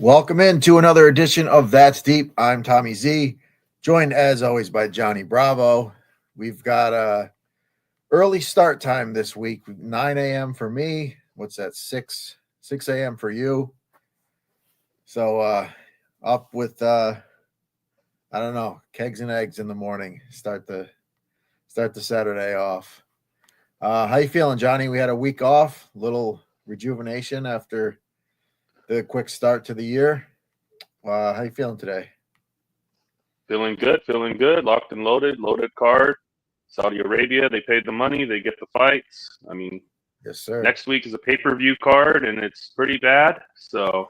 Welcome into another edition of That's Deep. I'm Tommy Z, joined as always by Johnny Bravo. We've got a early start time this week, 9 a.m. for me. What's that? 6 a.m. for you. So up with I don't know, kegs and eggs in the morning. Start the Saturday off. How you feeling, Johnny? We had a week off, little rejuvenation after the quick start to the year. How you feeling today? Feeling good, feeling good. Locked and loaded card. Saudi Arabia, they paid the money, they get the fights. I mean, Yes, sir. next week is a pay-per-view card, and it's pretty bad. So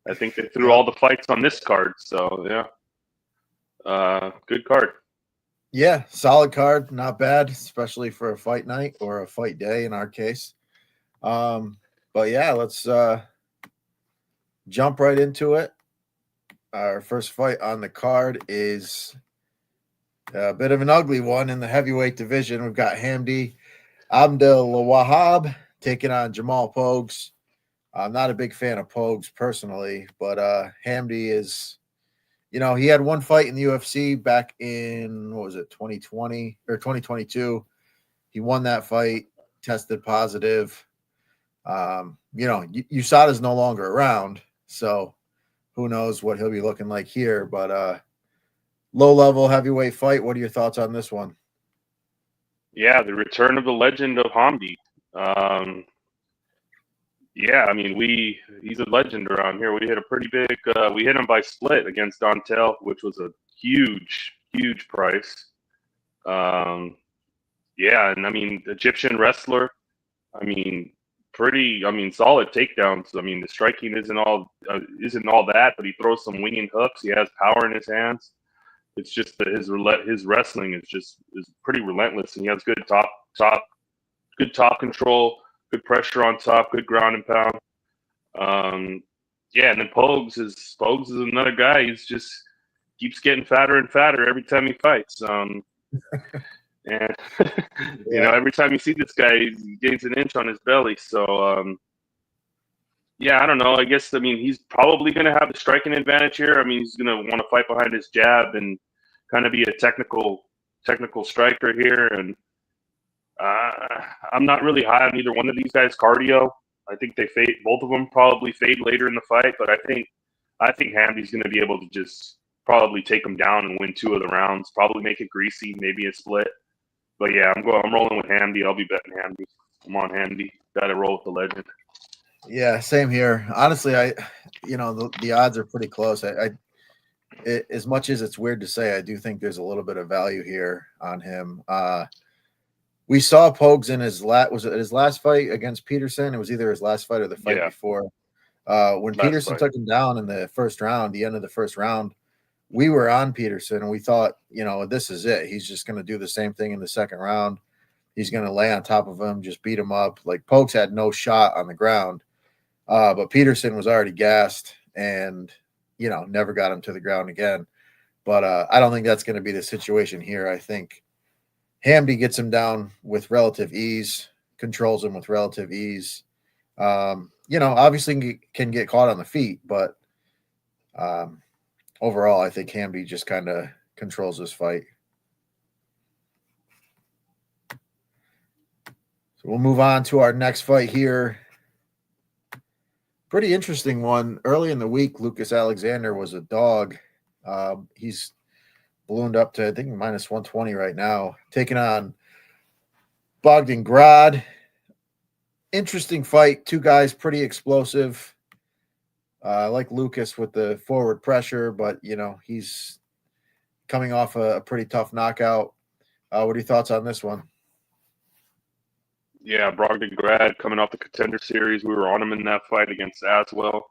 I think they threw Yep. all the fights on this card. So, yeah, good card. Yeah, solid card, not bad, especially for a fight night or a fight day in our case. But yeah, let's jump right into it. Our first fight on the card is a bit of an ugly one in the heavyweight division. We've got Hamdi Abdelwahab taking on Jamal Pogues. I'm not a big fan of Pogues personally, but Hamdi is, he had one fight in the UFC back in, 2020 or 2022. He won that fight, tested positive. USADA's no longer around, so who knows what he'll be looking like here. But low-level heavyweight fight. What are your thoughts on this one? Yeah, the return of the legend of Hamdi. Yeah, I mean, he's a legend around here. We hit a pretty big, we hit him by split against Dontel, which was a huge price. Yeah, and I mean, Egyptian wrestler. I mean, solid takedowns. I mean, the striking isn't all that, but he throws some winging hooks. He has power in his hands. It's just that his wrestling is pretty relentless, and he has good top control, good pressure on top, good ground and pound. Yeah, and then Pogues is another guy. He's just keeps getting fatter and fatter every time he fights. And every time you see this guy, he gains an inch on his belly. So yeah, I don't know. I mean, he's probably going to have the striking advantage here. I mean, he's going to want to fight behind his jab and kind of be a technical striker here. And I'm not really high on either one of these guys' cardio. I think both of them probably fade later in the fight, but I think Hamdi's going to be able to just probably take him down and win 2 of the rounds. Probably make it greasy, maybe a split. But yeah, I'm rolling with Hamdi. I'll be betting Hamdi. I'm on Hamdi. Got to roll with the legend. Yeah, same here. Honestly, the odds are pretty close. As much as it's weird to say, I do think there's a little bit of value here on him. We saw Pogues in his last fight against Peterson. It was either his last fight or the fight before. When Peterson took him down in the first round, the end of the first round, we were on Peterson and we thought, this is it. He's just going to do the same thing in the second round. He's going to lay on top of him, just beat him up. Like Pogues had no shot on the ground, but Peterson was already gassed and, never got him to the ground again. But I don't think that's going to be the situation here. I think Hamdi gets him down with relative ease, controls him with relative ease. Obviously can get caught on the feet, but overall, I think Hamdi just kind of controls this fight. So we'll move on to our next fight here. Pretty interesting one. Early in the week, Lucas Alexander was a dog. He's ballooned up to, I think, minus 120 right now, taking on Bogdan Grad. Interesting fight. 2 guys pretty explosive. I like Lucas with the forward pressure, but, he's coming off a pretty tough knockout. What are your thoughts on this one? Yeah, Brogdon Grad coming off the Contender Series. We were on him in that fight against Aswell.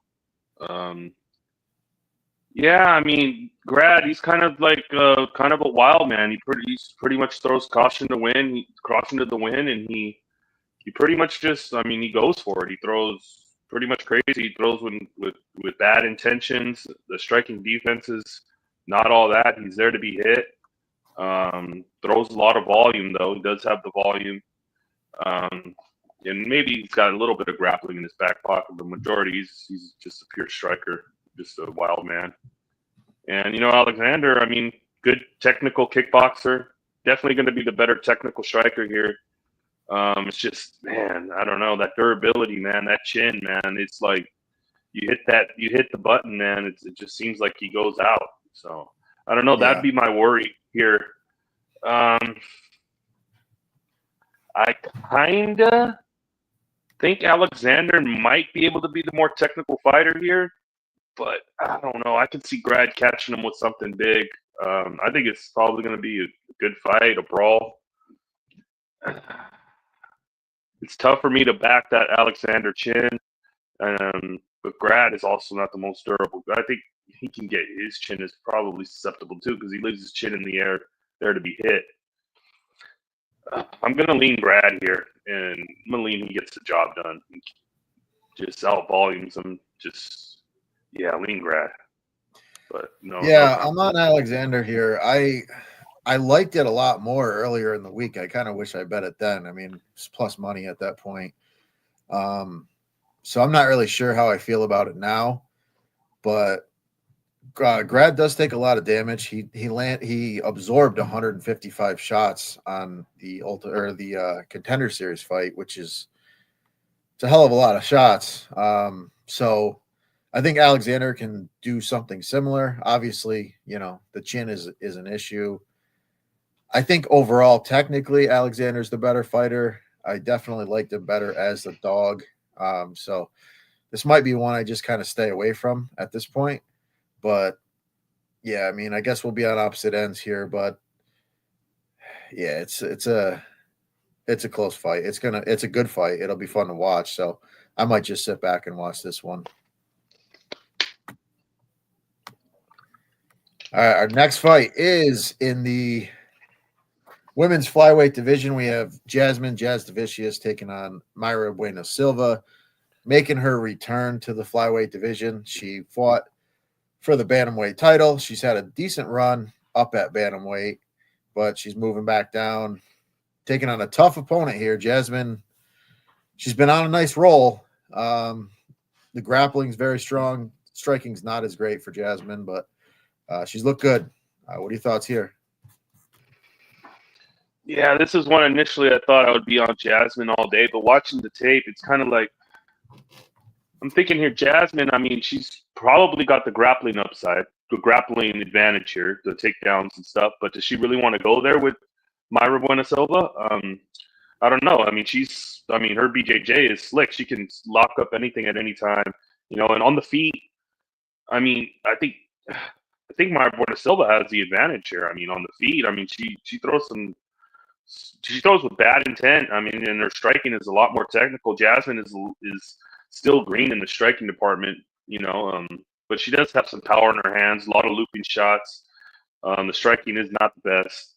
Yeah, I mean, Grad, he's kind of like a wild man. He pretty much throws caution to the wind, and he pretty much just, I mean, he goes for it. He throws pretty much crazy. He throws with bad intentions. The striking defense is not all that. He's there to be hit. Throws a lot of volume, though. He does have the volume. And maybe he's got a little bit of grappling in his back pocket. The majority, he's just a pure striker. just a wild man. And, Alexander, I mean, good technical kickboxer. Definitely going to be the better technical striker here. It's just, man, I don't know, that durability, man, that chin, man. It's like you hit the button, man. It just seems like he goes out. So I don't know. That'd be my worry here. I kinda think Alexander might be able to be the more technical fighter here, but I don't know. I could see Grad catching him with something big. I think it's probably going to be a good fight, a brawl. It's tough for me to back that Alexander chin, but Grad is also not the most durable. I think he can get his chin is probably susceptible too because he leaves his chin in the air there to be hit. I'm going to lean Grad here, and I'm going to lean he gets the job done. Just out volumes him. Lean Grad. But no. Yeah, I'm on Alexander here. I liked it a lot more earlier in the week. I kind of wish I bet it then. I mean, it's plus money at that point. So I'm not really sure how I feel about it now. But Grad does take a lot of damage. He absorbed 155 shots on the Contender Series fight, which is it's a hell of a lot of shots. So I think Alexander can do something similar. Obviously, the chin is an issue. I think overall, technically, Alexander's the better fighter. I definitely liked him better as a dog. So this might be one I just kind of stay away from at this point. But yeah, I mean, I guess we'll be on opposite ends here. But yeah, it's a close fight. It's a good fight. It'll be fun to watch. So I might just sit back and watch this one. All right, our next fight is in the women's flyweight division. We have Jasmine Jasdavicius taking on Mayra Bueno Silva, making her return to the flyweight division. She fought for the bantamweight title. She's had a decent run up at bantamweight, but she's moving back down, taking on a tough opponent here. Jasmine, she's been on a nice roll. The grappling's very strong. Striking's not as great for Jasmine, but she's looked good. What are your thoughts here? Yeah, this is one initially I thought I would be on Jasmine all day, but watching the tape, it's kind of like I'm thinking here, Jasmine, I mean, she's probably got the grappling upside, the grappling advantage here, the takedowns and stuff, but does she really want to go there with Mayra Bueno Silva? I don't know. I mean, her BJJ is slick. She can lock up anything at any time, and on the feet, I mean, I think Mayra Bueno Silva has the advantage here. I mean, on the feet, I mean, she throws with bad intent. I mean, and her striking is a lot more technical. Jasmine is still green in the striking department, but she does have some power in her hands, a lot of looping shots. The striking is not the best.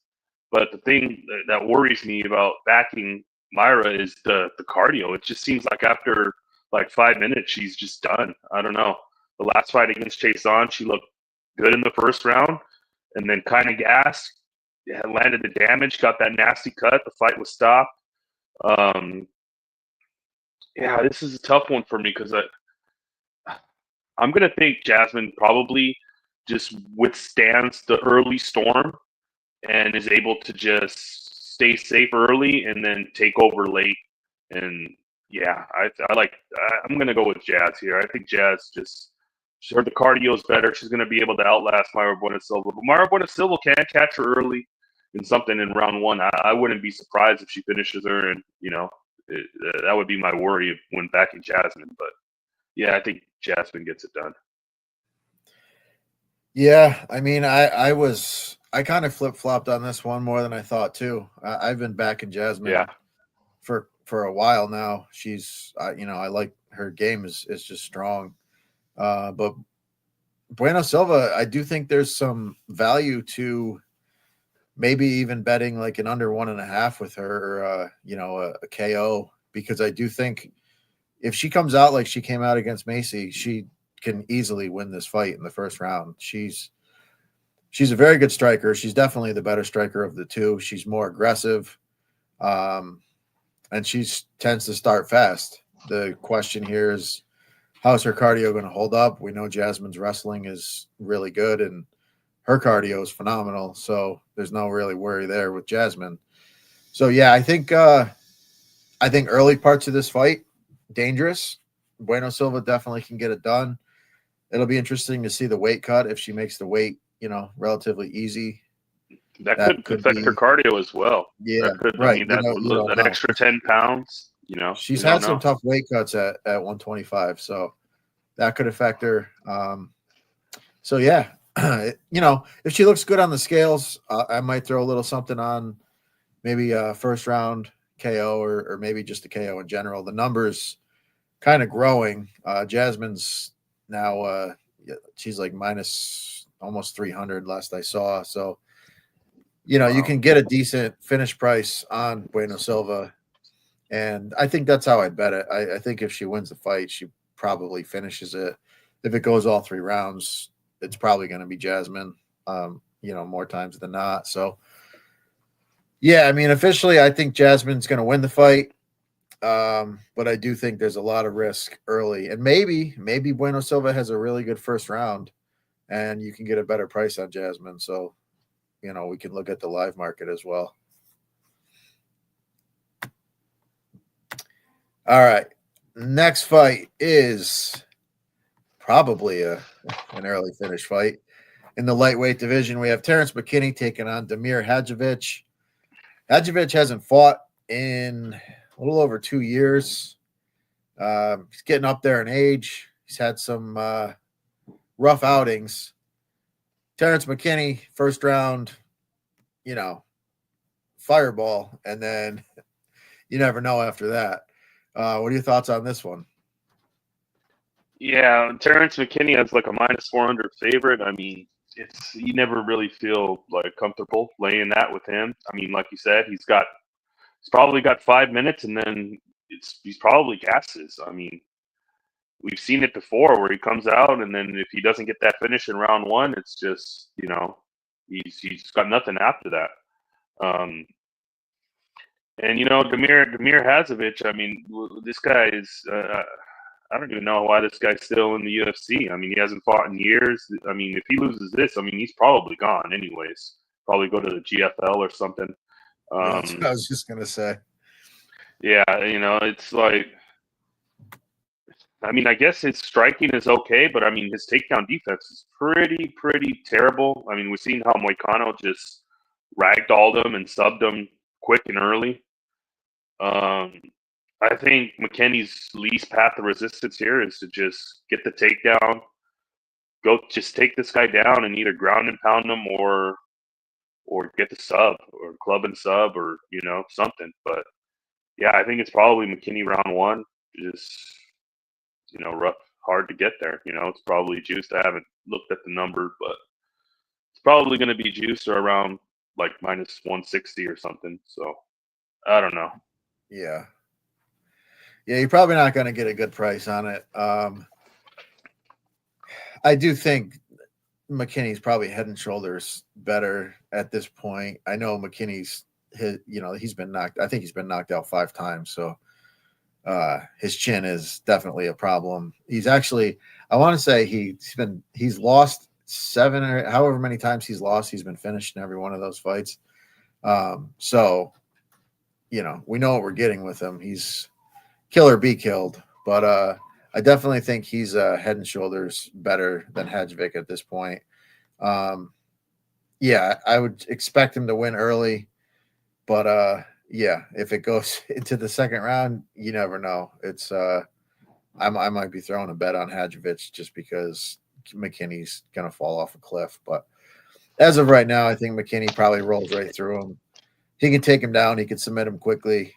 But the thing that worries me about backing Mayra is the cardio. It just seems like after like 5 minutes, she's just done. I don't know. The last fight against Chason, she looked good in the first round and then kind of gassed. Yeah, landed the damage, got that nasty cut. The fight was stopped. This is a tough one for me because I'm going to think Jasmine probably just withstands the early storm and is able to just stay safe early and then take over late. And yeah, I'm going to go with Jazz here. I think Jazz the cardio is better. She's going to be able to outlast Mayra Bueno Silva. But Mayra Bueno Silva can catch her early in something in round one. I wouldn't be surprised if she finishes her, and that would be my worry when backing Jasmine. But yeah, I think Jasmine gets it done. Yeah, I mean, I kind of flip-flopped on this one more than I thought too. I've been backing Jasmine for a while now. She's I like her game is just strong. But Bueno Silva, I do think there's some value to maybe even betting like an under 1.5 with her, or a KO, because I do think if she comes out like she came out against Macy, she can easily win this fight in the first round. She's a very good striker. She's definitely the better striker of the two. She's more aggressive, and she tends to start fast. The question here is, how's her cardio going to hold up? We know Jasmine's wrestling is really good and her cardio is phenomenal. So there's no really worry there with Jasmine. So yeah, I think early parts of this fight, dangerous. Bueno Silva definitely can get it done. It'll be interesting to see the weight cut if she makes the weight, relatively easy. That That could could affect her be, cardio as well. yeah, That could, I right. mean, that You don't that know. extra 10 pounds. She's You don't had some know. tough weight cuts at 125, so that could affect her. So yeah, if she looks good on the scales, I might throw a little something on maybe a first round KO or maybe just a KO in general. The numbers kind of growing. Jasmine's now she's like minus almost 300 last I saw. So you Wow. can get a decent finish price on Bueno Silva, and I think that's how I'd bet it. I think if she wins the fight, she probably finishes it. If it goes all 3 rounds, it's probably going to be Jasmine. More times than not. So yeah, I mean, officially, I think Jasmine's going to win the fight. But I do think there's a lot of risk early, and maybe Bueno Silva has a really good first round, and you can get a better price on Jasmine. So we can look at the live market as well. All right, next fight is probably an early finish fight in the lightweight division. We have Terrence McKinney taking on Damir Hadzovic. Hadzovic hasn't fought in a little over 2 years. He's getting up there in age. He's had some rough outings. Terrence McKinney, first round, fireball, and then you never know after that. What are your thoughts on this one? Yeah, Terrence McKinney has like a minus 400 favorite. I mean, you never really feel like comfortable laying that with him. I mean, like you said, he's probably got 5 minutes, and then he's probably gasses. I mean, we've seen it before where he comes out, and then if he doesn't get that finish in round one, it's just he's got nothing after that. And Damir Hazovic. I mean, this guy is. I don't even know why this guy's still in the UFC. I mean, he hasn't fought in years. I mean, if he loses this, I mean, he's probably gone anyways. Probably go to the GFL or something. Yeah, that's what I was just gonna say. Yeah, it's like, I mean, I guess his striking is okay, but I mean, his takedown defense is pretty terrible. I mean, we've seen how Moicano just ragdolled him and subbed him quick and early. I think McKinney's least path of resistance here is to just get the takedown, just take this guy down and either ground and pound him or get the sub or club and sub or something. But yeah, I think it's probably McKinney round one. Just rough, hard to get there. It's probably juiced. I haven't looked at the number, but it's probably going to be juiced or around like minus 160 or something. So I don't know. Yeah, you're probably not going to get a good price on it. I do think McKinney's probably head and shoulders better at this point. I know McKinney's he's been knocked. I think he's been knocked out 5 times. So his chin is definitely a problem. He's actually, I want to say he's lost 7 or however many times he's lost. He's been finished in every one of those fights. So we know what we're getting with him. He's kill or be killed, but I definitely think he's head and shoulders better than Hadzovic at this point. Yeah, I would expect him to win early, but yeah, if it goes into the second round, you never know. It's I might be throwing a bet on Hadzovic just because McKinney's gonna fall off a cliff. But as of right now, I think McKinney probably rolls right through him. He can take him down. He can submit him quickly.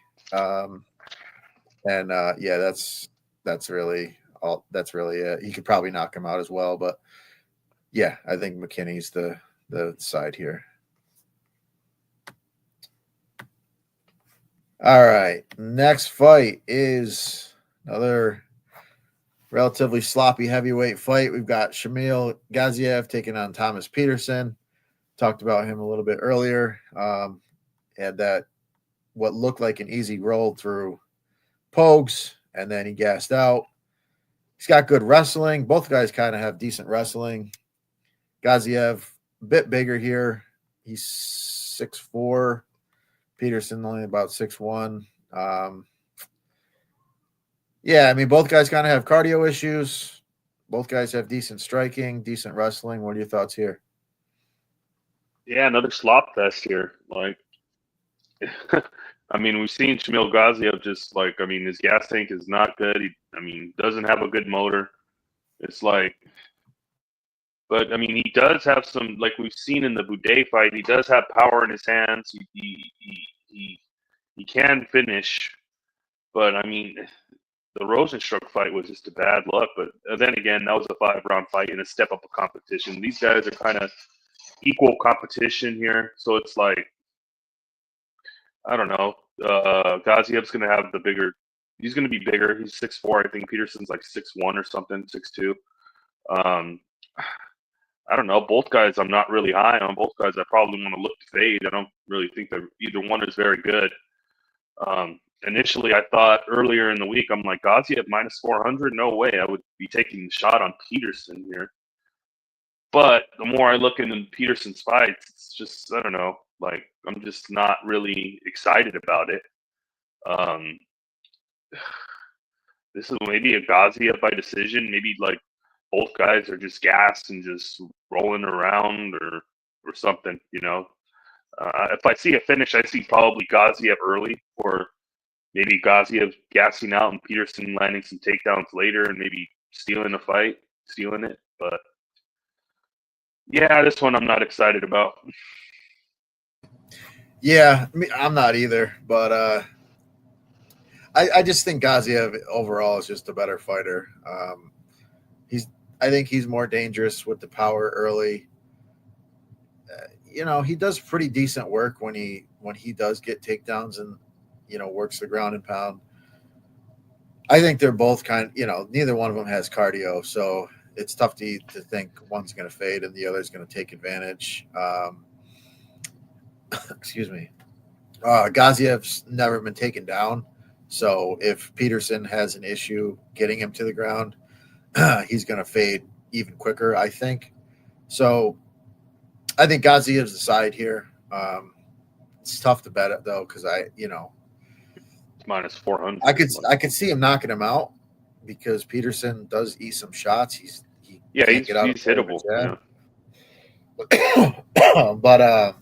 And yeah, that's really all. That's really it. He could probably knock him out as well, but yeah, I think McKinney's the side here. All right, next fight is another relatively sloppy heavyweight fight. We've got Shamil Gaziev taking on Thomas Peterson. Talked about him a little bit earlier. Had that what looked like an easy roll through Pogues, and then he gassed out. He's got good wrestling. Both guys kind of have decent wrestling. Gaziev, a bit bigger here. He's 6'4". Peterson only about 6'1". Yeah, I mean, both guys kind of have cardio issues. Both guys have decent striking, decent wrestling. What are your thoughts here? Yeah, another slop fest here. Like, I mean, we've seen Shamil Gaziev just like, I mean, his gas tank is not good. Doesn't have a good motor. It's like, but I mean, he does have some, like we've seen in the Boudet fight, he does have power in his hands. He can finish, but I mean, the Rosenstruck fight was just a bad luck. But then again, that was a 5-round fight in a step up of competition. These guys are kind of equal competition here, so it's like, I don't know. Gaziev's going to have the bigger. He's going to be bigger. He's 6'4". I think Peterson's like 6'1" or something, 6'2". Um, I don't know. Both guys, I'm not really high on. Both guys, I probably want to look to fade. I don't really think that either one is very good. Initially, I thought earlier in the week, I'm like, Gaziev minus 400? No way. I would be taking the shot on Peterson here. But the more I look into Peterson's fights, it's just, I don't know. Like, I'm just not really excited about it. This is maybe a Gaziev by decision. Maybe like both guys are just gassed and just rolling around or something, you know. If I see a finish, I see probably Gaziev early, or maybe Gaziev gassing out and Peterson landing some takedowns later and maybe stealing it. But yeah, this one I'm not excited about. Yeah, I'm not either, but I just think Gaziev overall is just a better fighter. I think he's more dangerous with the power early. He does pretty decent work when he does get takedowns and works the ground and pound. I think they're both neither one of them has cardio, so it's tough to think one's going to fade and the other's going to take advantage. Excuse me. Gaziev's never been taken down, so if Peterson has an issue getting him to the ground, he's going to fade even quicker, I think. So I think Gaziev's the side here. It's tough to bet it though, because minus 400. I could see him knocking him out because Peterson does eat some shots. He's hittable. Yeah. But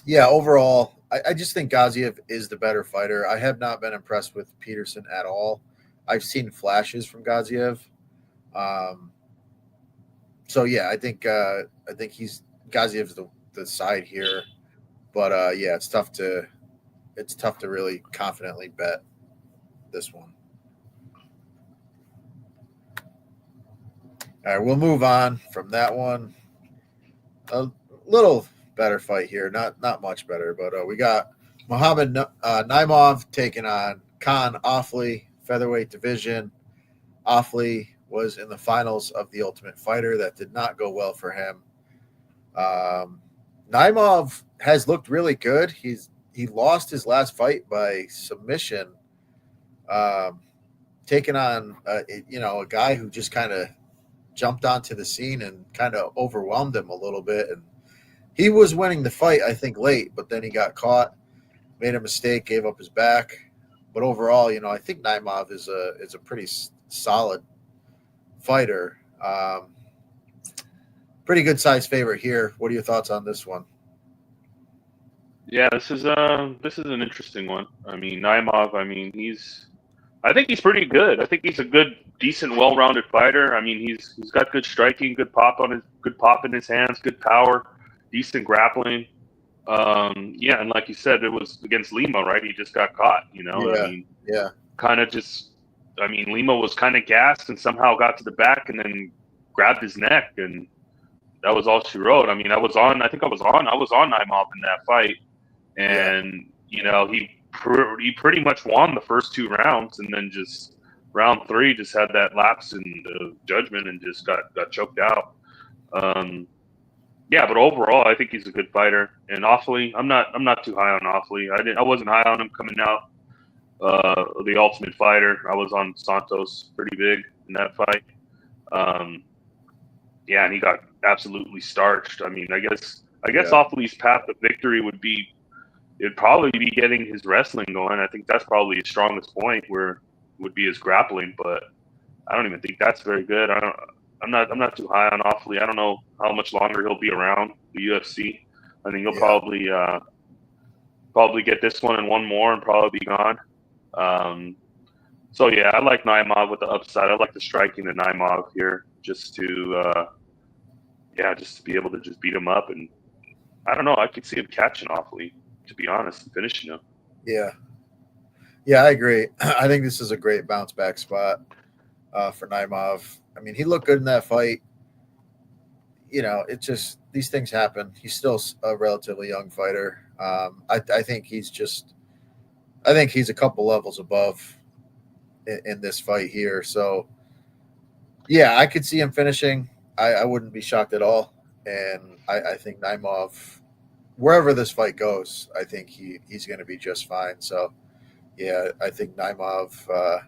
yeah, overall, I just think Gaziev is the better fighter. I have not been impressed with Peterson at all. I've seen flashes from Gaziev. So yeah, I think Gaziev's the side here. But yeah, it's tough to really confidently bet this one. All right, we'll move on from that one. A little better fight here, not much better, but we got Muhammad Naimov taking on Khan Offley, featherweight division. Offley was in the finals of the Ultimate Fighter. That did not go well for him. Naimov has looked really good. He lost his last fight by submission, taking on a guy who just kind of jumped onto the scene and kind of overwhelmed him a little bit. And he was winning the fight, I think, late, but then he got caught, made a mistake, gave up his back. But overall, I think Naimov is a pretty solid fighter. Pretty good size favorite here. What are your thoughts on this one? Yeah, this is an interesting one. I mean, Naimov, I think he's pretty good. I think he's a good, decent, well-rounded fighter. I mean, he's got good striking, good pop in his hands, good power, decent grappling. Yeah, and like you said, it was against Lima, right? He just got caught, Yeah. Lima was kind of gassed and somehow got to the back and then grabbed his neck, and that was all she wrote. I mean, I was on Naimov in that fight, and he pretty much won the first 2 rounds, and then just round 3 just had that lapse in the judgment and just got choked out. Yeah, but overall, I think he's a good fighter. And Offley, I'm not too high on Offley. I wasn't high on him coming out the Ultimate Fighter. I was on Santos pretty big. in that fight. Yeah, and he got absolutely starched. I mean, I guess Yeah. Off Lee's path to victory it'd probably be getting his wrestling going. I think that's probably his strongest point, where would be his grappling, but I don't even think that's very good. I'm not too high on Off Lee. I don't know how much longer he'll be around the UFC. I think he'll probably get this one and one more and probably be gone. So yeah, I like Naimov with the upside. I like the striking of Naimov here, just to be able to just beat him up. And I don't know, I could see him catching Off Lee, to be honest, and finishing him. Yeah. Yeah, I agree. I think this is a great bounce back spot for Naimov. I mean, he looked good in that fight. You know, it just, these things happen. He's still a relatively young fighter. I think he's a couple levels above in this fight here. So, yeah, I could see him finishing. I wouldn't be shocked at all. And I think Naimov, wherever this fight goes, I think he's going to be just fine. So, yeah, I think Naimov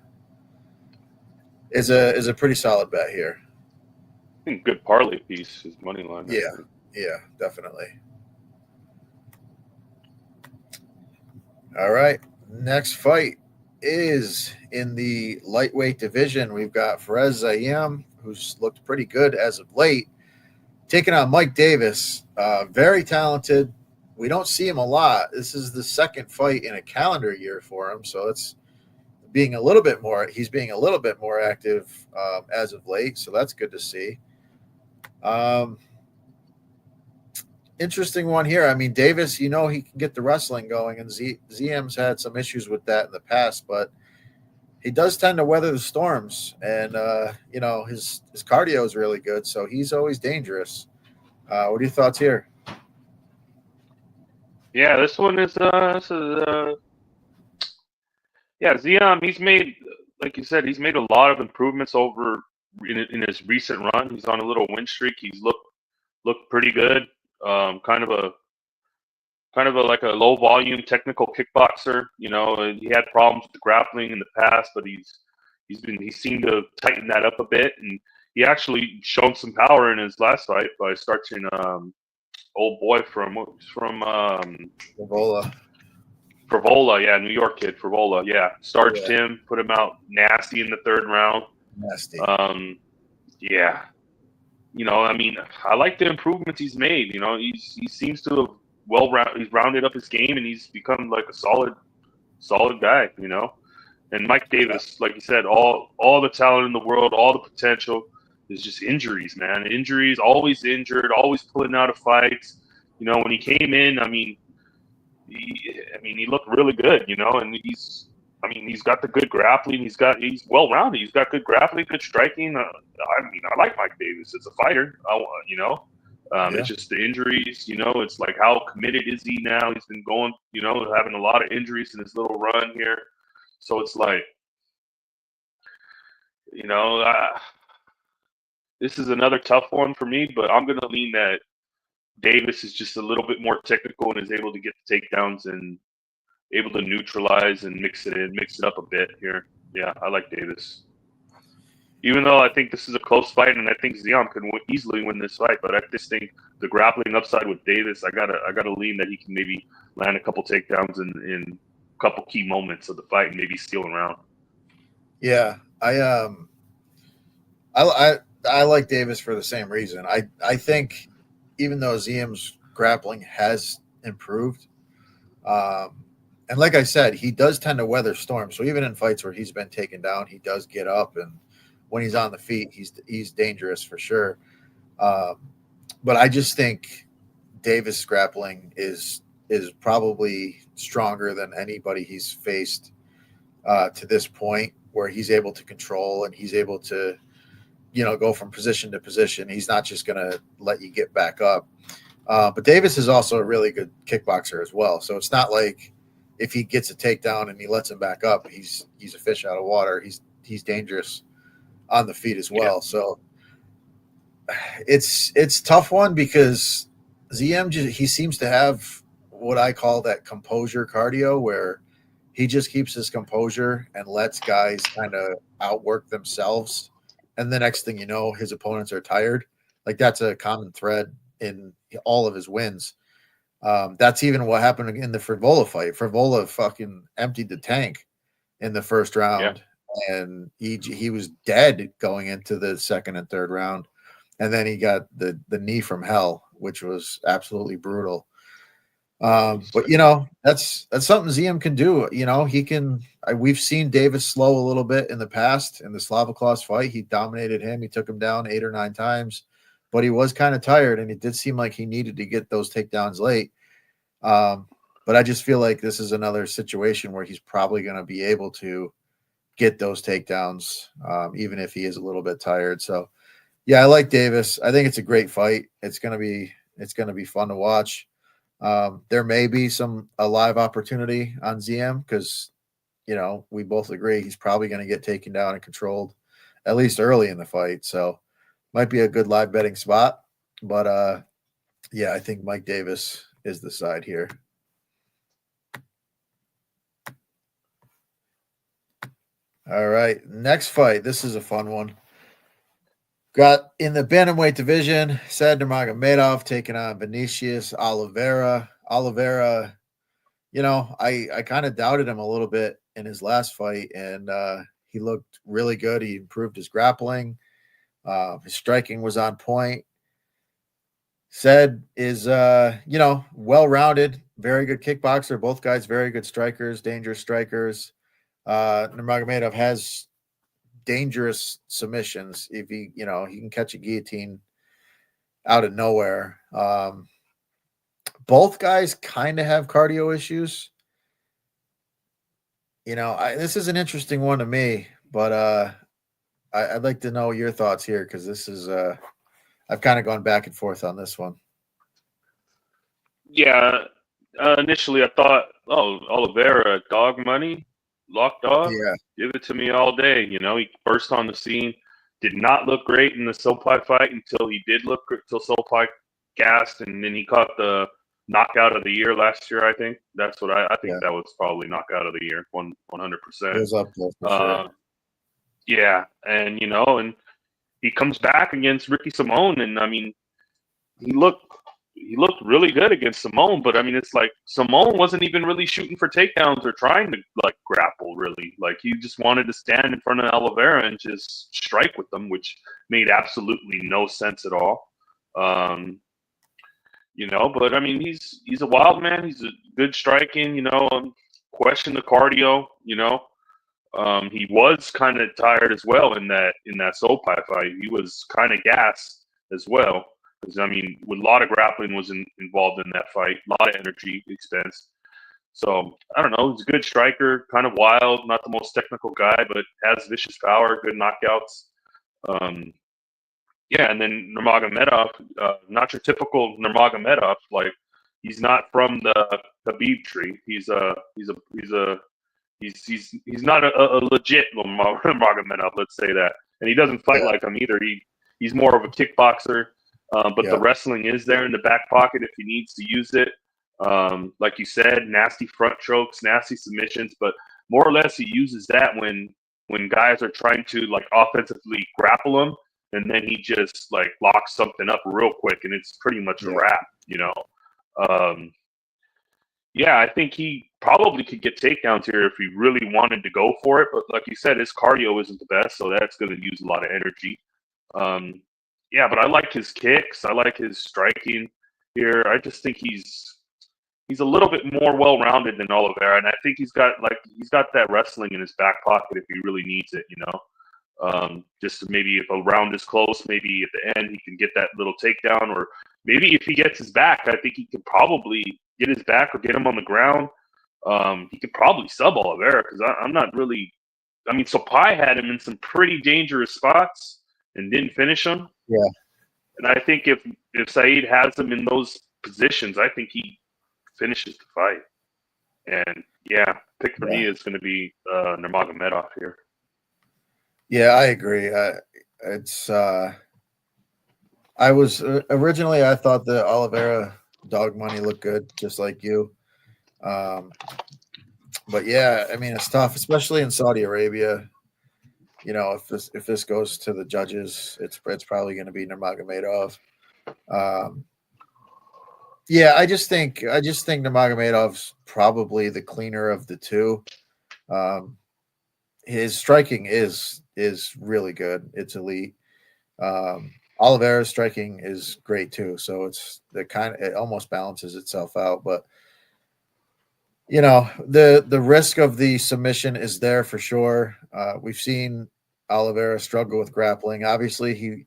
is a pretty solid bet here. I think good parlay piece, his money line. Yeah, definitely. All right, next fight is in the lightweight division. We've got Fares Zayem, who's looked pretty good as of late, taking on Mike Davis. Very talented. We don't see him a lot. This is the second fight in a calendar year for him, so it's he's being a little bit more active as of late, so that's good to see. Interesting one here. I mean, Davis, he can get the wrestling going, and ZM's had some issues with that in the past, but he does tend to weather the storms, and his cardio is really good, so he's always dangerous. What are your thoughts here? Yeah, this one is Zion. He's made, like you said, he's made a lot of improvements over in his recent run. He's on a little win streak. He's looked pretty good. Kind of a like a low volume technical kickboxer. And he had problems with the grappling in the past, but he seemed to tighten that up a bit, and he actually showed some power in his last fight by starting old boy from Frivola, yeah, New York kid, Frivola, yeah. Starched him, put him out nasty in the third round. Nasty. Yeah. I mean, I like the improvements he's made. He seems to have he's rounded up his game, and he's become like a solid guy, And Mike Davis, like you said, all the talent in the world, all the potential. Is just injuries, man. Injuries, always injured, always pulling out of fights. When he came in, he looked really good, and he's got the good grappling. He's well-rounded. He's got good grappling, good striking. I like Mike Davis as a fighter. It's just the injuries. It's like, how committed is he now? He's been going, having a lot of injuries in his little run here. So it's like, this is another tough one for me, but I'm going to lean that Davis is just a little bit more technical and is able to get the takedowns and able to neutralize and mix it up a bit here. Yeah, I like Davis. Even though I think this is a close fight, and I think Zion can easily win this fight, but I just think the grappling upside with Davis, I gotta lean that he can maybe land a couple takedowns in a couple key moments of the fight and maybe steal a round. Yeah, I like Davis for the same reason. I think even though ZM's grappling has improved, and like I said, he does tend to weather storms. So even in fights where he's been taken down, he does get up, and when he's on the feet, he's dangerous for sure. But I just think Davis' grappling is probably stronger than anybody he's faced to this point, where he's able to control and he's able to go from position to position. He's not just going to let you get back up. But Davis is also a really good kickboxer as well. So it's not like if he gets a takedown and he lets him back up, he's a fish out of water. He's dangerous on the feet as well. Yeah. So it's tough one, because ZM he seems to have what I call that composure cardio, where he just keeps his composure and lets guys kind of outwork themselves and the next thing you know, his opponents are tired. Like that's a common thread in all of his wins. That's even what happened in the Frivola fight. Frivola fucking emptied the tank in the first round, and he was dead going into the second and third round, and then he got the knee from hell, which was absolutely brutal. But that's something ZM can do. He can. We've seen Davis slow a little bit in the past in the Slavoklos fight. He dominated him. He took him down 8 or 9 times, but he was kind of tired, and it did seem like he needed to get those takedowns late. But I just feel like this is another situation where he's probably going to be able to get those takedowns, even if he is a little bit tired. So, yeah, I like Davis. I think it's a great fight. It's gonna be fun to watch. There may be a live opportunity on ZM because we both agree he's probably going to get taken down and controlled at least early in the fight. So, might be a good live betting spot. But yeah, I think Mike Davis is the side here. All right, next fight. This is a fun one. Got in the bantamweight division, Saad Nurmagomedov taking on Vinicius Oliveira. Oliveira, I kind of doubted him a little bit in his last fight, and he looked really good. He improved his grappling. His striking was on point. Said is, well-rounded, very good kickboxer. Both guys very good strikers, dangerous strikers. Nurmagomedov has dangerous submissions. If he can catch a guillotine out of nowhere. Both guys kind of have cardio issues. This is an interesting one to me, but I'd like to know your thoughts here because this is I've kind of gone back and forth on this one. Yeah, initially I thought, Oliveira, dog money, lock dog, give it to me all day. He burst on the scene, did not look great in the Sopai fight until he did look good, till Sopai gassed, and then he caught the knockout of the year last year. I think that's what I think that was probably knockout of the year, 100%. It was up there for sure. Yeah, and and he comes back against Ricky Simone, and I mean, he looked really good against Simone, but I mean, it's like Simone wasn't even really shooting for takedowns or trying to like grapple really. Like he just wanted to stand in front of Oliveira and just strike with them, which made absolutely no sense at all. But I mean, he's a wild man. He's a good striking. Question the cardio. He was kind of tired as well in that Sopai fight. He was kind of gassed as well. Because, I mean, a lot of grappling was involved in that fight, a lot of energy expense. So, I don't know. He's a good striker, kind of wild, not the most technical guy, but has vicious power, good knockouts. And then Nurmagomedov, not your typical Nurmagomedov. Like, he's not from the Khabib tree. He's not a legit Nurmagomedov, let's say that. And he doesn't fight like him either. He's more of a kickboxer. But the wrestling is there in the back pocket if he needs to use it. Like you said, nasty front chokes, nasty submissions, but more or less he uses that when guys are trying to like offensively grapple him, and then he just like locks something up real quick, and it's pretty much a wrap, I think he probably could get takedowns here if he really wanted to go for it, but like you said, his cardio isn't the best, so that's going to use a lot of energy. But I like his kicks. I like his striking here. I just think he's a little bit more well-rounded than Oliveira, and I think he's got that wrestling in his back pocket if he really needs it. Just maybe if a round is close, maybe at the end he can get that little takedown, or maybe if he gets his back, I think he could probably get his back or get him on the ground. He could probably sub Oliveira because I'm not really. I mean, Sopai had him in some pretty dangerous spots and didn't finish him. Yeah. And I think if Saeed has him in those positions, I think he finishes the fight. And pick for me is going to be Nurmagomedov here. Yeah, I agree. I was originally I thought the Oliveira dog money looked good, just like you. But yeah, I mean it's tough, especially in Saudi Arabia. if this goes to the judges, it's probably going to be Nurmagomedov. Yeah, I just think Nurmagomedov's probably the cleaner of the two. His striking is really good. It's elite. Oliveira's striking is great too. So it almost balances itself out. But the risk of the submission is there for sure. We've seen Oliveira struggle with grappling. Obviously,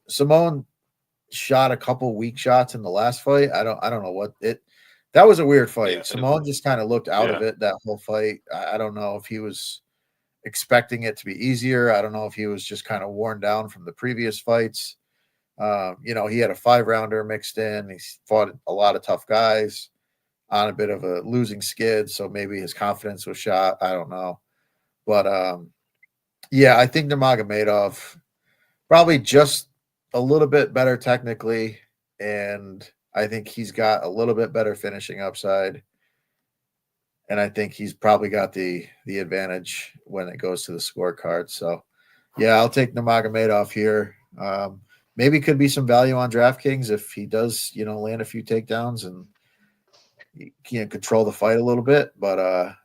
Simone shot a couple weak shots in the last fight. I don't know what it. That was a weird fight. Yeah, Simone just kind of looked out of it that whole fight. I don't know if he was expecting it to be easier. I don't know if he was just kind of worn down from the previous fights. He had a 5-rounder mixed in. He fought a lot of tough guys on a bit of a losing skid, so maybe his confidence was shot. I don't know. But I think Nurmagomedov probably just a little bit better technically, and I think he's got a little bit better finishing upside. And I think he's probably got the advantage when it goes to the scorecard. So, yeah, I'll take Nurmagomedov here. Maybe could be some value on DraftKings if he does, land a few takedowns and he can control the fight a little bit. But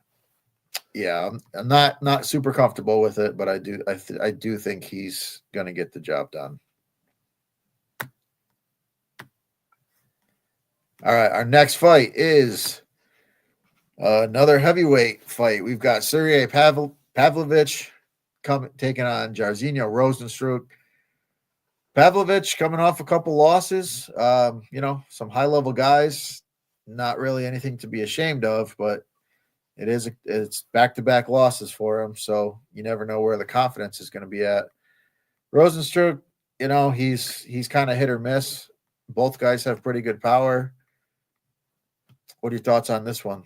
I'm not super comfortable with it. But I do think he's going to get the job done. All right, our next fight is another heavyweight fight. We've got Sergey Pavlovich taking on Jairzinho Rozenstruik. Pavlovich coming off a couple losses. Some high-level guys. Not really anything to be ashamed of, but it's back-to-back losses for him, so you never know where the confidence is going to be at. Rozenstruik, he's kind of hit or miss. Both guys have pretty good power. What are your thoughts on this one?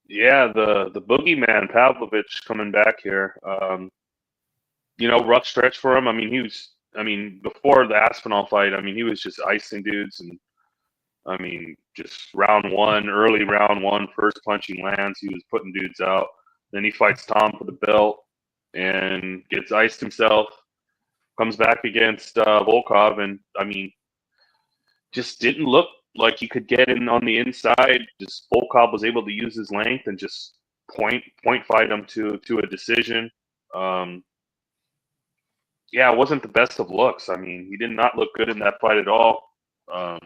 Yeah, the boogeyman Pavlovich coming back here. Rough stretch for him. Before the Aspinall fight, he was just icing dudes, and just early round one, first punch he lands, he was putting dudes out. Then he fights Tom for the belt and gets iced himself. Comes back against Volkov, and just didn't look like he could get in on the inside. Just Volkov was able to use his length and just point fight him to a decision. It wasn't the best of looks. He did not look good in that fight at all. A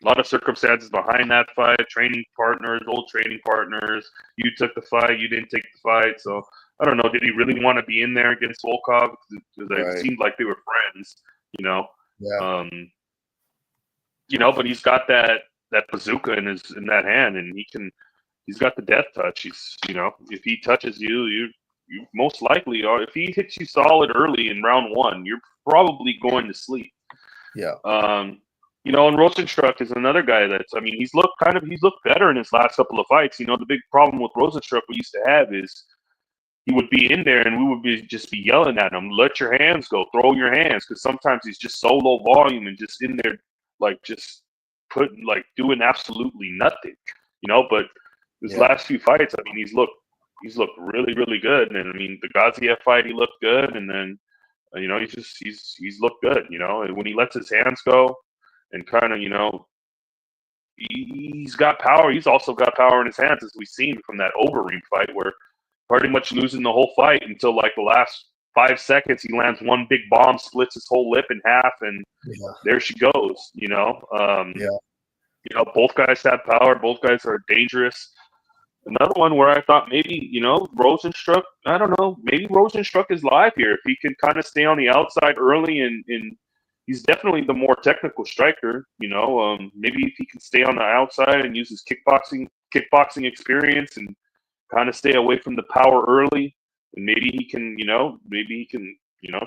lot of circumstances behind that fight. Training partners, old training partners. You took the fight. You didn't take the fight. So I don't know. Did he really want to be in there against Volkov? Because it seemed like they were friends. Yeah. But he's got that bazooka in that hand, and he's got the death touch. If he touches you most likely are. If he hits you solid early in round one, you're probably going to sleep. Yeah. And Rozenstruik is another guy that's. He's looked better in his last couple of fights. The big problem with Rozenstruik we used to have is he would be in there and we would just be yelling at him, "Let your hands go, throw your hands," because sometimes he's just so low volume and just in there doing absolutely nothing. But his last few fights, he's looked really, really good. And the Gaziev fight, he looked good. And then, he's looked good, and when he lets his hands go and kind of, he's got power. He's also got power in his hands, as we've seen from that Overeem fight, where pretty much losing the whole fight until the last 5 seconds, he lands one big bomb, splits his whole lip in half, and there she goes, both guys have power. Both guys are dangerous. Another one where I thought maybe, Rozenstruik, I don't know, maybe Rozenstruik is live here. If he can kind of stay on the outside early and he's definitely the more technical striker, maybe if he can stay on the outside and use his kickboxing experience and kind of stay away from the power early, and maybe he can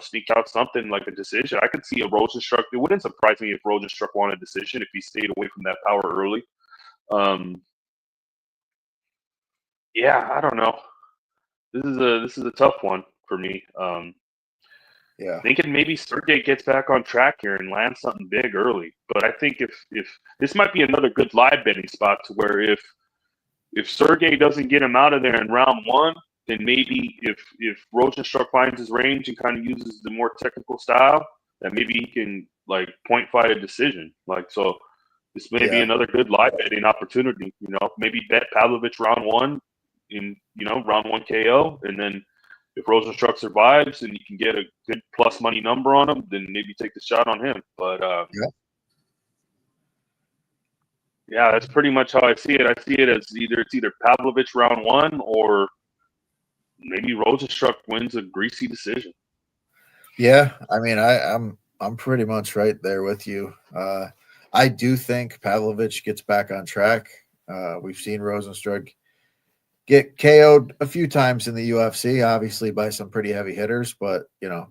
sneak out something like a decision. I could see a Rozenstruik. It wouldn't surprise me if Rozenstruik won a decision if he stayed away from that power early. I don't know. This is a tough one for me. Thinking maybe Sergey gets back on track here and lands something big early. But I think if this might be another good live betting spot to where if Sergey doesn't get him out of there in round one, then maybe if Rosenstruck finds his range and kind of uses the more technical style, then maybe he can like point fight a decision. Like so, this may be another good live betting opportunity. You know, maybe bet Pavlovich round one in round one KO, and then if Rosenstruck survives and you can get a good plus money number on him, then maybe take the shot on him. But yeah, that's pretty much how I see it. I see it as either Pavlovich round one or maybe Rosenstruck wins a greasy decision. Yeah, I mean, I'm pretty much right there with you. I do think Pavlovich gets back on track. We've seen Rosenstruck get KO'd a few times in the UFC, obviously by some pretty heavy hitters, but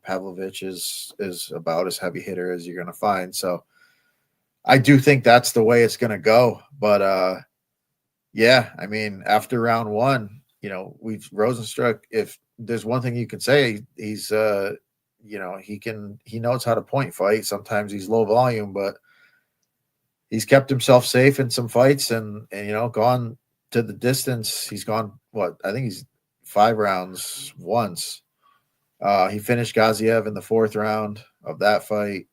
Pavlovich is about as heavy hitter as you're going to find. So I do think that's the way it's going to go. But yeah, I mean, after round one, Rosenstruck, if there's one thing you can say, he's he knows how to point fight. Sometimes he's low volume, but he's kept himself safe in some fights and gone to the distance. He's gone I think he's 5 rounds once. He finished Gaziev in the 4th round of that fight.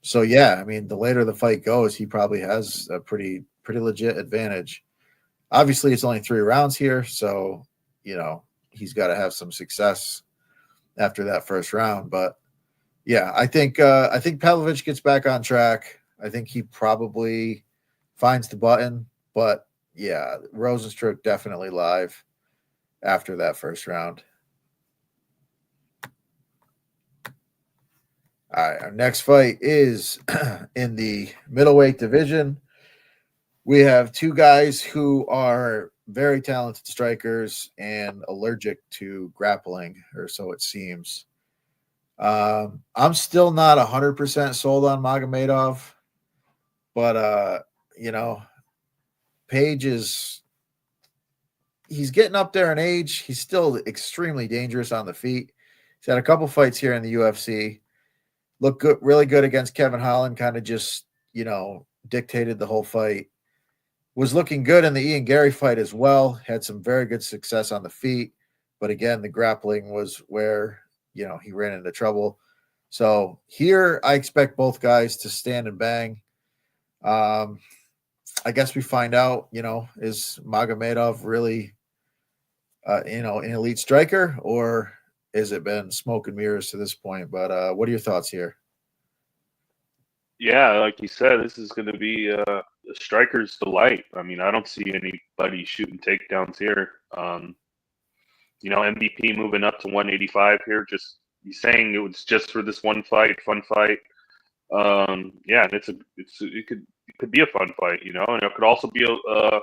So yeah, I mean, the later the fight goes, he probably has a pretty legit advantage. Obviously, it's only 3 rounds here, so he's got to have some success after that first round. But yeah, I think Pavlovich gets back on track. I think he probably finds the button, but yeah, Rosenstruck definitely live after that first round. All right, our next fight is in the middleweight division. We have 2 guys who are very talented strikers and allergic to grappling, or so it seems. I'm still not 100% sold on Magomedov, but Page he's getting up there in age. He's still extremely dangerous on the feet. He's had a couple fights here in the UFC. Looked good, really good against Kevin Holland, kind of just, dictated the whole fight. Was looking good in the Ian Gary fight as well. Had some very good success on the feet. But again, the grappling was where, he ran into trouble. So here I expect both guys to stand and bang. I guess we find out, is Magomedov really, an elite striker, or has it been smoke and mirrors to this point? But what are your thoughts here? Yeah, like you said, this is going to be a striker's delight. I mean, I don't see anybody shooting takedowns here. MVP moving up to 185 here. Just he's saying it was just for this one fight, fun fight. Yeah, and it could be a fun fight, and it could also be a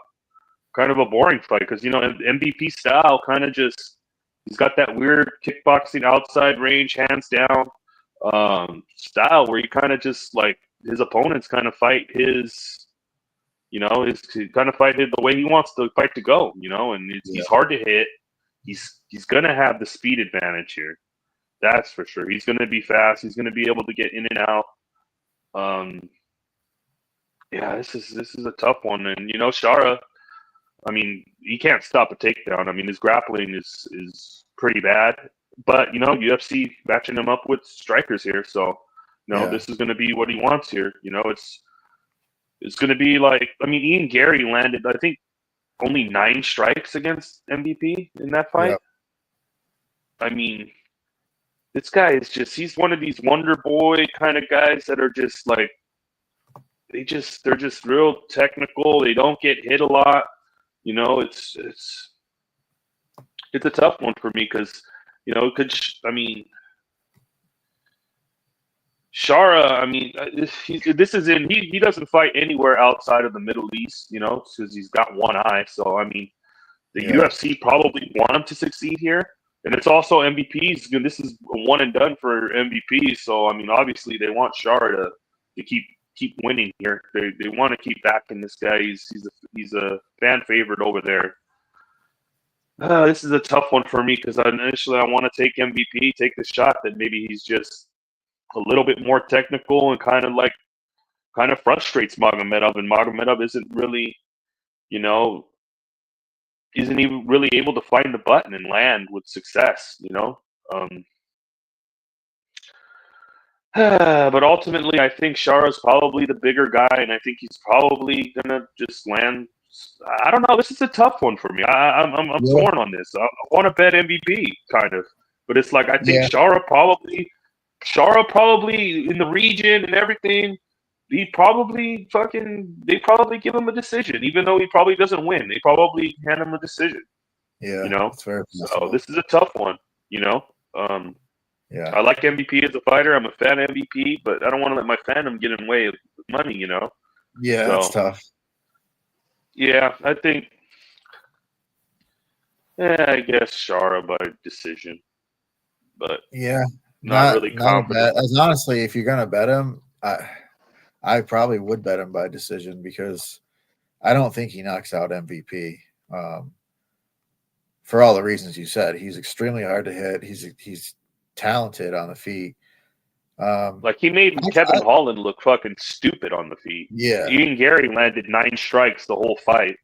kind of a boring fight because MVP style kind of just he's got that weird kickboxing outside range, hands down style where you kind of just like his opponents kind of fight his kind of fight the way he wants the fight to go, and he's hard to hit. He's gonna have the speed advantage here. That's for sure. He's gonna be fast. He's gonna be able to get in and out. Yeah, this is a tough one, and Shara. I mean, he can't stop a takedown. I mean, his grappling is pretty bad, but UFC matching him up with strikers here, so this is going to be what he wants here. It's going to be like, I mean, Ian Gary landed, I think, only 9 strikes against MVP in that fight. Yep. I mean, this guy is he's one of these wonder boy kind of guys that are just like, they're just real technical. They don't get hit a lot. It's a tough one for me because, Shara, I mean, he doesn't fight anywhere outside of the Middle East, because he's got one eye. So, I mean, the UFC probably want him to succeed here. And it's also MVPs. This is a one and done for MVP. So, I mean, obviously they want Shara to keep winning here. They want to keep backing this guy. He's a fan favorite over there. This is a tough one for me because initially I want to take MVP, take the shot that maybe he's just a little bit more technical and kind of frustrates Magomedov, and Magomedov isn't really, isn't even really able to find the button and land with success, you know? But ultimately, I think Shara's probably the bigger guy, and I think he's probably gonna just land. I don't know. This is a tough one for me. I'm Yeah. torn on this. I want to bet MVP, kind of, but it's like I think Yeah. Shara probably in the region and everything. They probably give him a decision, even though he probably doesn't win. They probably hand him a decision. Yeah. You know, It's very so possible. this is a tough one. You know. Yeah. I like MVP as a fighter. I'm a fan of MVP, but I don't want to let my fandom get in the way of money, you know? Yeah, So, it's tough. yeah, I think, I guess Shara by decision, but Yeah. not really Not a confident. bet. As honestly, if you're gonna bet him, I probably would bet him by decision because I don't think he knocks out MVP. For all the reasons you said, he's extremely hard to hit. He's talented on the feet. Like, he made Kevin Holland look fucking stupid on the feet. Yeah, Ian Gary landed 9 strikes the whole fight.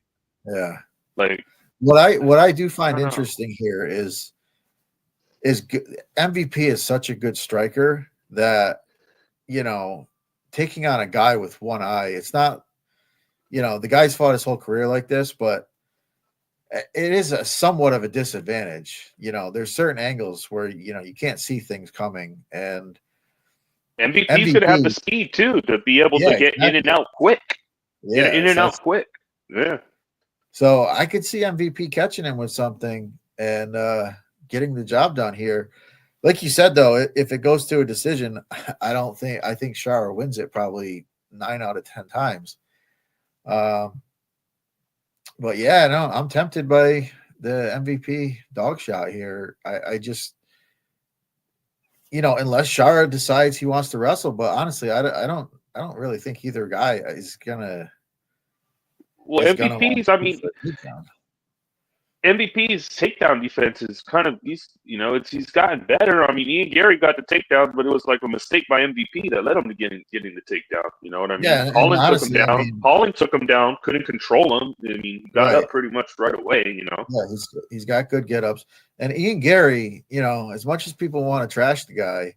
yeah. Like, What I do find I don't know. interesting here is MVP is such a good striker that taking on a guy with one eye, it's not the guy's fought his whole career like this, but it is a somewhat of a disadvantage. There's certain angles where you can't see things coming, and MVP's going to have the speed, too, to be able to get in and out quick. Yeah, Get in and out quick. Yeah. So I could see MVP catching him with something and getting the job done here. Like you said, though, if it goes to a decision, I think Shara wins it probably 9 out of 10 times. But yeah, no, I'm tempted by the MVP dog shot here. I just, unless Shara decides he wants to wrestle, but honestly, I don't really think either guy is gonna. Well, MVP's, I mean, MVP's takedown defense is kind of he's gotten better. I mean, Ian Gary got the takedown, but it was like a mistake by MVP that led him to getting the takedown. You know what I mean? Yeah, Holland took him down. Holland took him down, couldn't control him. I mean, got up pretty much right away. Yeah, he's got good get ups. And Ian Gary, as much as people want to trash the guy,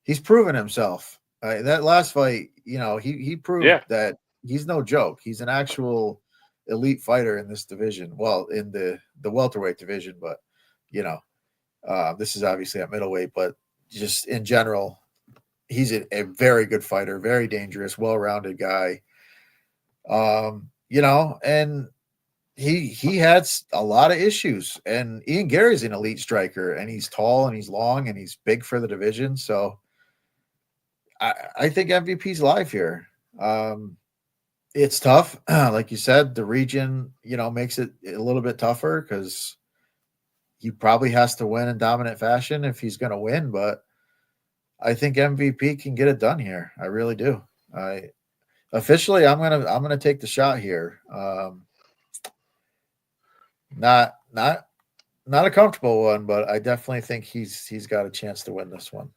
he's proven himself. That last fight, he proved that he's no joke. He's an actual elite fighter in this division. Well, in the welterweight division, but this is obviously at middleweight, but just in general, he's a very good fighter, very dangerous, well-rounded guy. And he had a lot of issues, and Ian Gary's an elite striker, and he's tall and he's long and he's big for the division. So I think MVP's live here. It's tough. Like you said, the region, makes it a little bit tougher because he probably has to win in dominant fashion if he's going to win. But I think MVP can get it done here. I really do. Officially, I'm gonna take the shot here. Not a comfortable one, but I definitely think he's got a chance to win this one.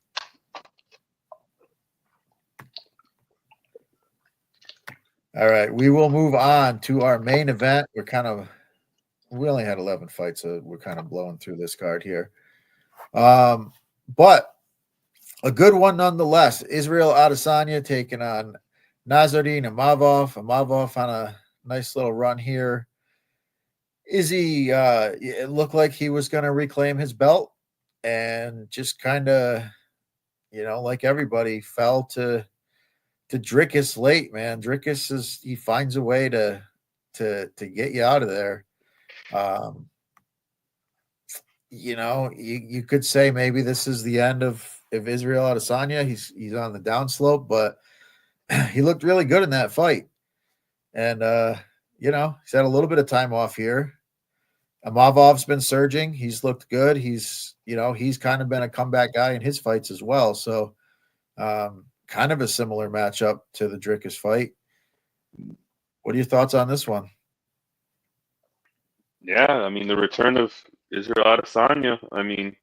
All right, we will move on to our main event. We only had 11 fights, so we're kind of blowing through this card here. But a good one nonetheless. Israel Adesanya taking on Nasruddin Imavov. Imavov on a nice little run here. Izzy, it looked like he was going to reclaim his belt and just kind of, like everybody, fell to Dricus late, man. Dricus he finds a way to get you out of there. You could say maybe this is the end of Israel Adesanya. He's on the downslope, but he looked really good in that fight. And he's had a little bit of time off here. Imavov's been surging. He's looked good. He's kind of been a comeback guy in his fights as well. So kind of a similar matchup to the Dricus fight. What are your thoughts on this one? Yeah, I mean, the return of Israel Adesanya. I mean,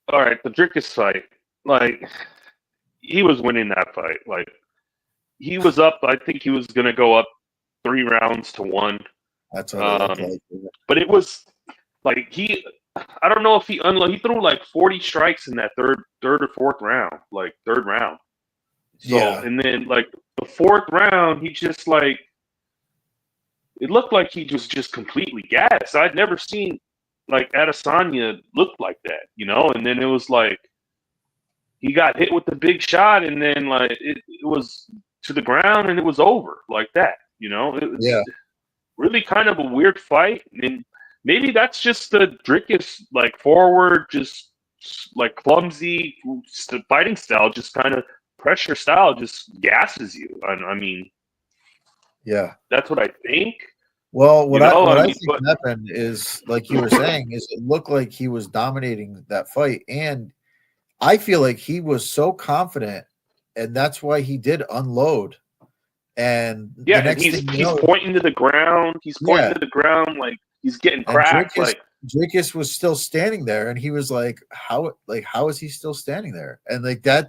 all right, the Dricus fight, like, he was winning that fight. Like, he was up. I think he was going to go up 3 rounds to 1. That's what it looked like. But it was like I don't know if he threw like 40 strikes in that third or fourth round, like third round. So, Yeah. and then like the fourth round, he just like, it looked like he was just completely gassed. I'd never seen like Adesanya look like that, you know? And then it was like, he got hit with the big shot, and then like it was to the ground, and it was over like that, you know? It was really kind of a weird fight. And maybe that's just the Drickus, like forward, just like clumsy fighting style, just kind of pressure style, just gasses you. I mean, yeah, that's what I think. Well, what I mean, think happened is, like you were saying, is it looked like he was dominating that fight, and I feel like he was so confident, and that's why he did unload. And yeah, the next and thing he's pointing to the ground. He's pointing to the ground, like he's getting cracked. Like Drickus was still standing there, and he was like, how is he still standing there? And like that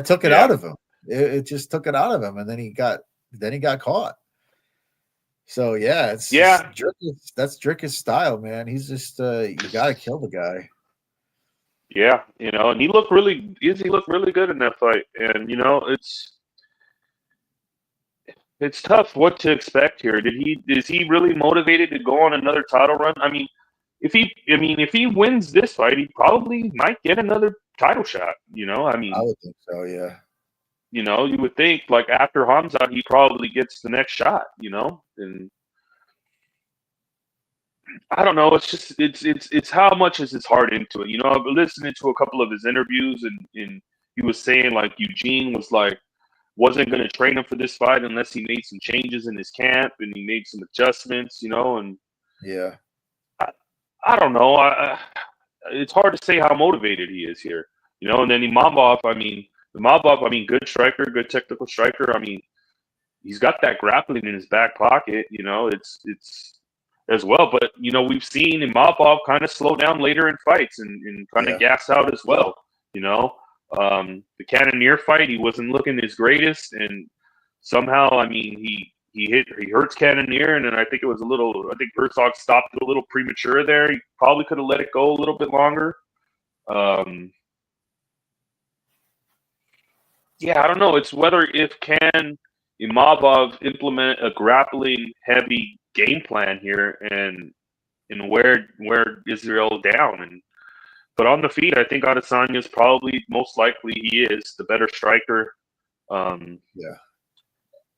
took it out of him. It just took it out of him, and then he got caught. So it's Drickus, that's Drickus' style, man. He's just you gotta kill the guy. Yeah, and he looked really good in that fight. And it's tough what to expect here. Is he really motivated to go on another title run? I mean, if he wins this fight, he probably might get another title shot. I mean, I would think so, yeah. You would think like after Hamzat, he probably gets the next shot. And I don't know. It's just it's how much is his heart into it. I've been listening to a couple of his interviews, and he was saying like Eugene wasn't going to train him for this fight unless he made some changes in his camp and he made some adjustments. And yeah, I don't know. It's hard to say how motivated he is here. And then Imavov, good striker, good technical striker. I mean, he's got that grappling in his back pocket. It's as well. But we've seen Imavov kind of slow down later in fights and kind of gas out as well. The Cannonier fight, he wasn't looking his greatest, and somehow, he hurts Cannonier, and then I think Herzog stopped it a little premature there. He probably could have let it go a little bit longer. I don't know. It's can Imavov implement a grappling heavy game plan here and wear Israel down. But on the feet, I think Adesanya is probably most likely he is the better striker.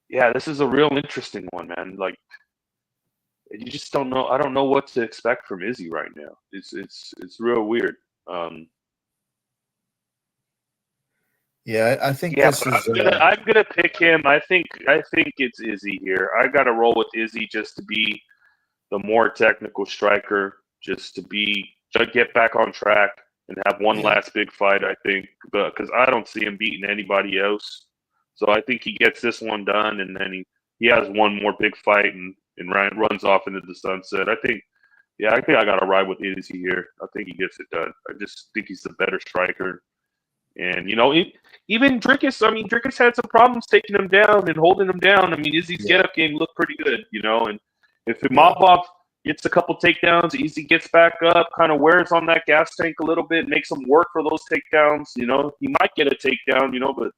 This is a real interesting one, man. Like, you just don't know. I don't know what to expect from Izzy right now. It's real weird. I think I'm gonna pick him. I think it's Izzy here. I got to roll with Izzy just to be the more technical striker, just to get back on track and have one last big fight. I think, because I don't see him beating anybody else. So I think he gets this one done, and then he has one more big fight and runs off into the sunset. I think I got to ride with Izzy here. I think he gets it done. I just think he's the better striker. And, even Drickus, Drickus had some problems taking him down and holding him down. Izzy's get-up game looked pretty good, and if Imavov gets a couple takedowns, Izzy gets back up, kind of wears on that gas tank a little bit, makes him work for those takedowns. He might get a takedown, but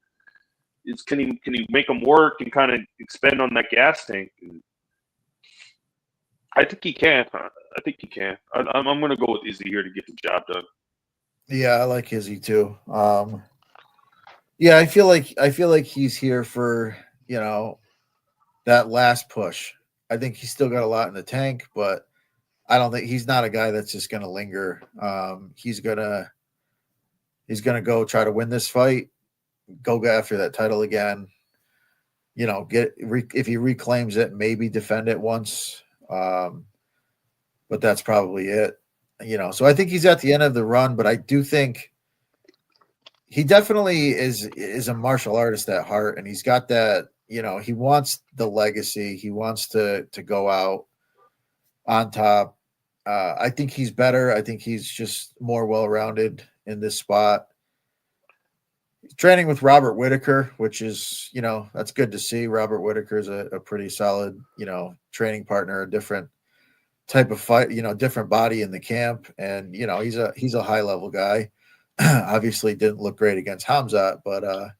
can he make him work and kind of expend on that gas tank? And I think he can. I'm going to go with Izzy here to get the job done. Yeah, I like Izzy too. I feel like he's here for that last push. I think he's still got a lot in the tank, but I don't think he's not a guy that's just going to linger. He's gonna go try to win this fight, go after that title again. If he reclaims it, maybe defend it once, but that's probably it. So I think he's at the end of the run, but I do think he definitely is a martial artist at heart, and he's got that. He wants the legacy. He wants to go out on top. I think he's better. I think he's just more well-rounded in this spot. He's training with Robert Whitaker, which is, that's good to see. Robert Whitaker is a pretty solid, training partner, a different type of fight, different body in the camp. And, he's a high level guy. Obviously didn't look great against Hamzat, but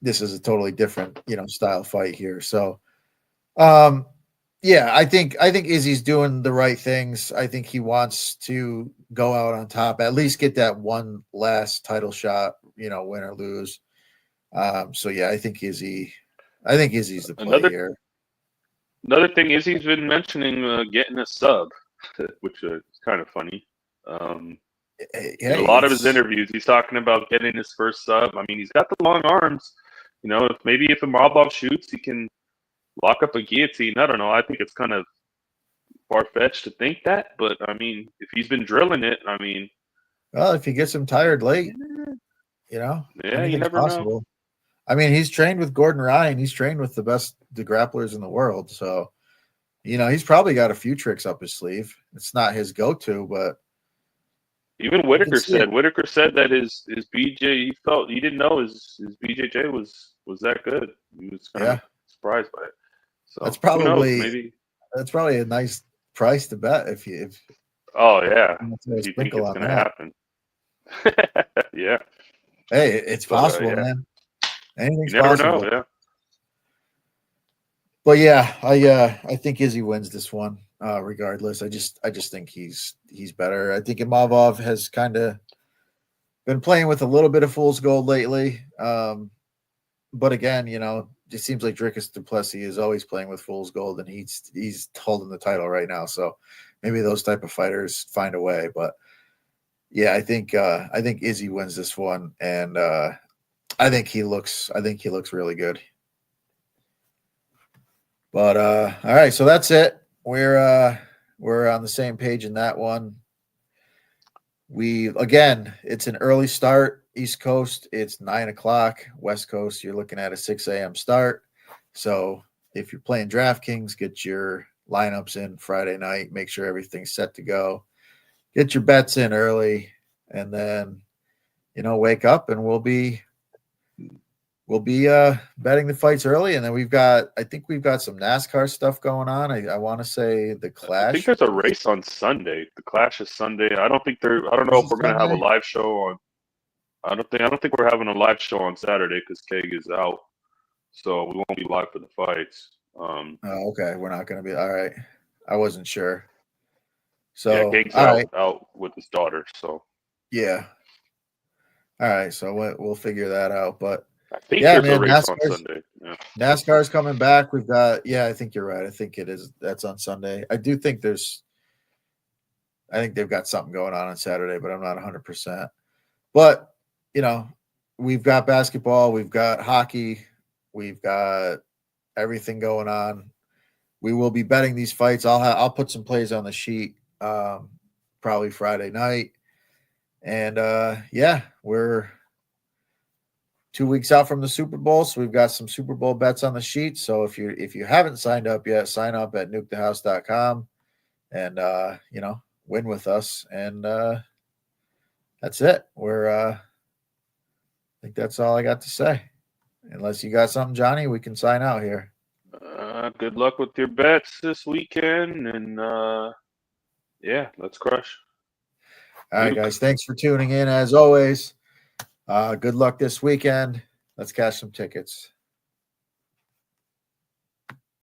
this is a totally different, style fight here. So, yeah, I think Izzy's doing the right things. I think he wants to go out on top, at least get that one last title shot, win or lose. So yeah, I think Izzy's the play here. Another thing Izzy's been mentioning getting a sub, which is kind of funny. A lot of his interviews, he's talking about getting his first sub. I mean, he's got the long arms. If Imavov shoots, he can lock up a guillotine. I don't know. I think it's kind of far-fetched to think that, but I mean, if he's been drilling it, I mean, well, if he gets him tired late, yeah, you never know. I mean, he's trained with Gordon Ryan. He's trained with the best grapplers in the world. So, he's probably got a few tricks up his sleeve. It's not his go-to, but even Whitaker said that his BJ, he didn't know his BJJ was that good. He was kind of surprised by it. So that's probably a nice price to bet if oh yeah, if you think it's going to happen. Yeah. Hey, it's possible, man. Anything's possible. Know, yeah. But yeah, I think Izzy wins this one. Regardless, I just think he's better. I think Imavov has kind of been playing with a little bit of fool's gold lately. But again, it seems like Dricus du Plessis is always playing with fool's gold, and he's holding the title right now. So maybe those type of fighters find a way. But yeah, I think Izzy wins this one, and I think he looks really good. But all right, so that's it. We're on the same page in that one. It's an early start. East Coast, it's 9:00. West Coast, you're looking at a 6 a.m. start. So if you're playing DraftKings, get your lineups in Friday night. Make sure everything's set to go. Get your bets in early, and then wake up, and we'll be betting the fights early, and then I think we've got some NASCAR stuff going on. I want to say the Clash. I think there's a race on Sunday. The Clash is Sunday. I don't know if we're going to have a live show on. I don't think we're having a live show on Saturday because Keg is out, so we won't be live for the fights. Okay, we're not going to be. All right, I wasn't sure. So yeah, Keg's out with his daughter. So yeah. All right, so we'll figure that out, but. I think there's a race on Sunday. Yeah. NASCAR's coming back. We've got, I think you're right. I think it is. That's on Sunday. I do think I think they've got something going on Saturday, but I'm not 100%. But, we've got basketball, we've got hockey, we've got everything going on. We will be betting these fights. I'll put some plays on the sheet probably Friday night. And, we're 2 weeks out from the Super Bowl, so we've got some Super Bowl bets on the sheet. So if you haven't signed up yet, sign up at nukethehouse.com and win with us. And that's it. I think that's all I got to say. Unless you got something, Johnny, we can sign out here. Good luck with your bets this weekend, and let's crush. All right, guys. Thanks for tuning in as always. Good luck this weekend. Let's cash some tickets.